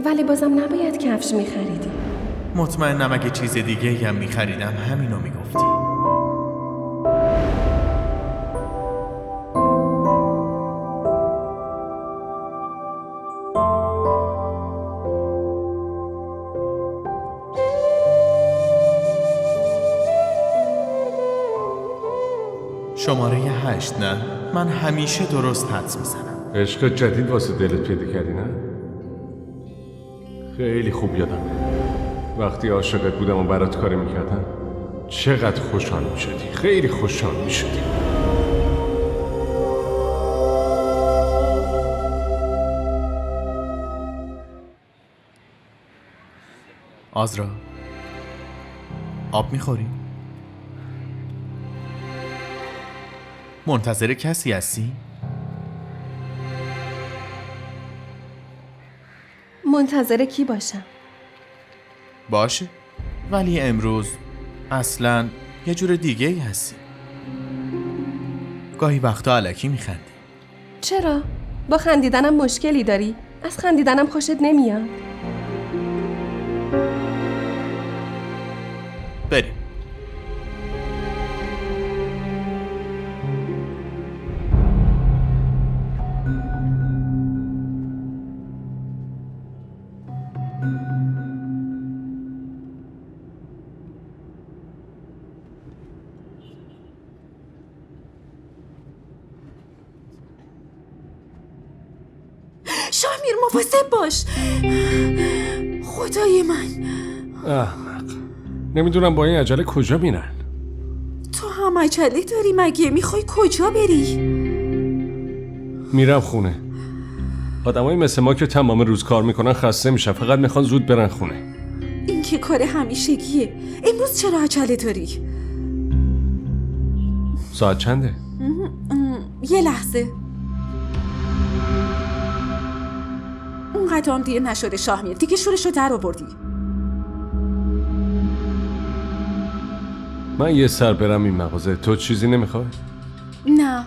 ولی بازم نباید کفش میخریدی. مطمئنم اگه چیز دیگه هم میخریدم همینو میگفتی. شماره 8 نه؟ من همیشه درست حدس میزنم. عشق جدید واسه دلت پیدا کردی نه؟ خیلی خوب یادمه وقتی عاشقت بودم و برات کاری میکردم چقدر خوشحال میشدی. خیلی خوشحال میشدی. آزرا آب میخوری؟ منتظر کسی هستی؟ منتظر کی باشم؟ باشه، ولی امروز اصلاً یه جور دیگه ای هستی. گاهی وقتا الکی میخندی. چرا؟ با خندیدنم مشکلی داری؟ از خندیدنم خوشت نمیاد؟ بریم. شامیر مواظب باش. خدای من، احمق. نمیدونم با این عجله کجا میرن. تو هم عجله داری مگه؟ میخوای کجا بری؟ میرم خونه. آدمای مثل ما که تمام روز کار میکنن خسته میشن، فقط میخوان زود برن خونه. این که کار همیشگیه. امروز چرا عجله داری؟ ساعت چنده؟ یه لحظه. اونقدر هم دیر نشده شاهمیر، دیگه شورشو در آوردی. من یه سر برم این مغازه. تو چیزی نمیخوای؟ نه.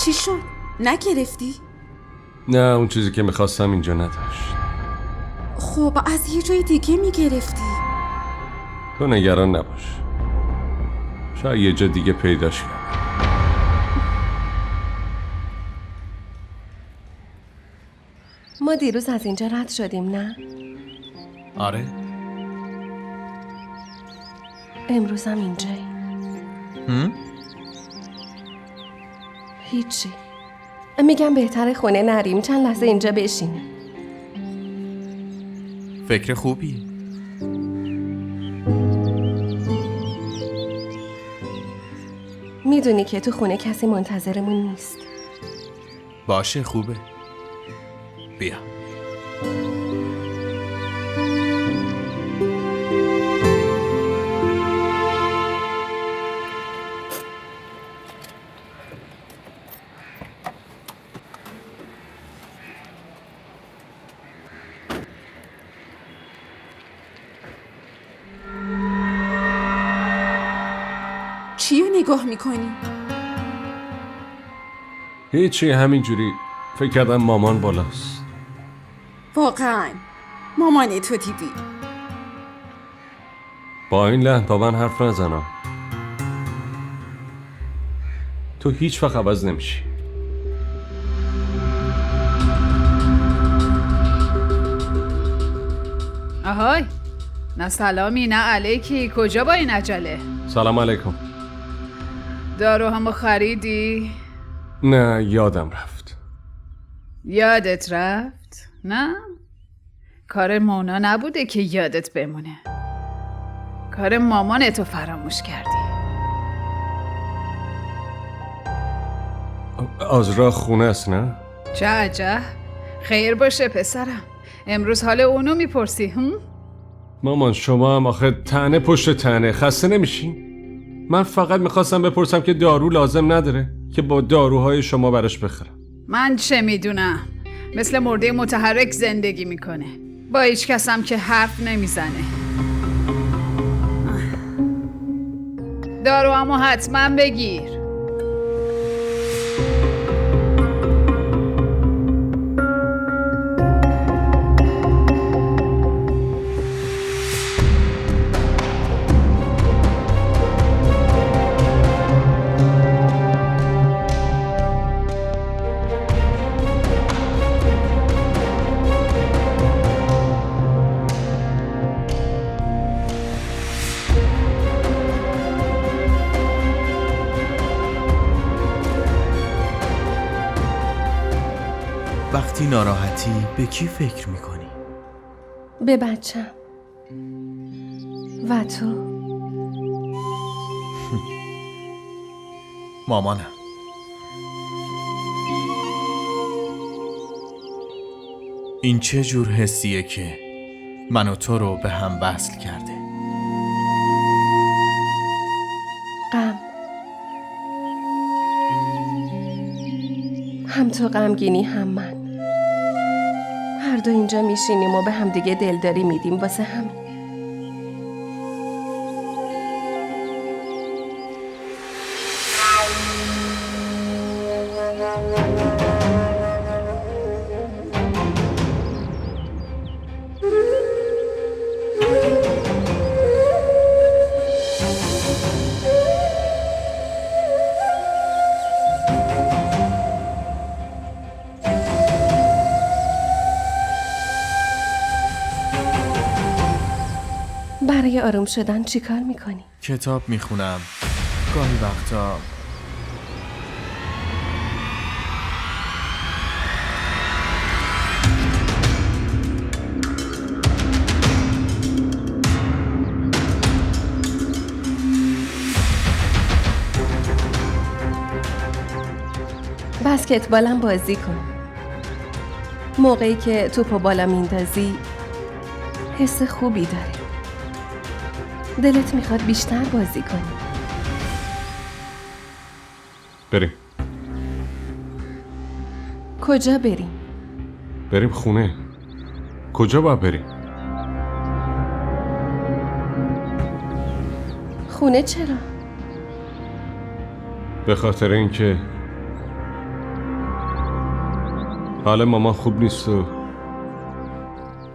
چی شد؟ نگرفتی؟ نه، اون چیزی که میخواستم اینجا نداشت. خب از یه جای دیگه میگرفتی. تو نگران نباش، شاید یه جا دیگه پیداش کنم. ما دیروز از اینجا رد شدیم نه؟ آره. امروزم اینجایی. هیچی. میگم بهتره خونه نریم، چند لحظه اینجا بشینیم. فکر خوبیه. میدونی که تو خونه کسی منتظرمون نیست. باشه خوبه. بیا. چی رو نگاه میکنی؟ هیچی، همینجوری فکر کردم مامان بالاست. واقعا مامان تو دیدی؟ با این لحن با من حرف نزنا. تو هیچ وقت عوض نمیشی. آهای، نه سلامی نه علیکی. کجا با این عجله؟ سلام علیکم. دارو همو خریدی؟ نه، یادم رفت. یادت رفت؟ نه؟ کار مونا نبوده که یادت بمونه. کار مامانتو فراموش کردی. آزرا خونه است نه؟ چه عجب. خیر باشه پسرم. امروز حال اونو میپرسی هم؟ مامان شما هم آخه تنه پشت تنه خسته نمیشین؟ من فقط میخواستم بپرسم که دارو لازم نداره که با داروهای شما براش بخرم. من چه میدونم، مثل مرده متحرک زندگی میکنه، با هیچ کسم که حرف نمیزنه. دارو اما حتما بگیر. وقتی ناراحتی به کی فکر میکنی؟ به بچم. و تو؟ مامانم. این چه جور حسیه که من و تو رو به هم وصل کرده؟ غم. هم تو غمگینی هم من. هر دو اینجا میشینیم و به هم دیگه دلداری میدیم واسه همین. برای آروم شدن چی کار میکنی؟ کتاب میخونم. گاهی وقتا بسکتبالم بازی کن. موقعی که توپو بالا میندازی حس خوبی داره. دلت میخواد بیشتر بازی کنی. بریم. کجا بریم؟ بریم خونه. کجا باید بریم؟ خونه چرا؟ به خاطر اینکه حال مامان خوب نیست و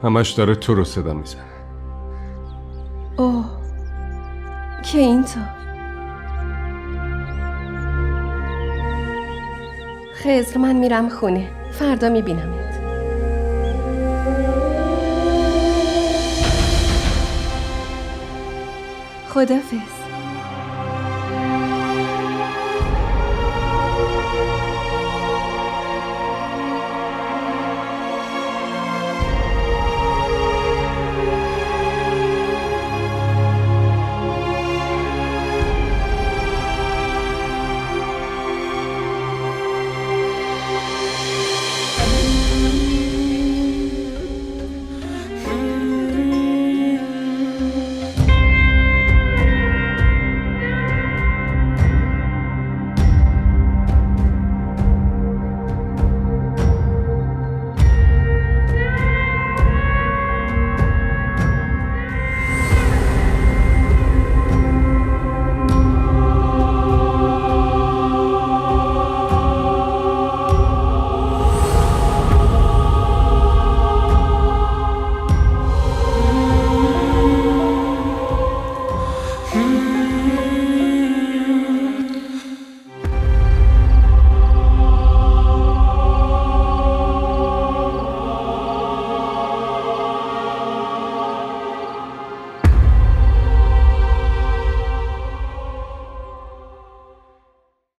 همش داره تو رو صدا میزنه. اوه، که این تو؟ خضر، من میرم خونه. فردا میبینمت. خدافظ.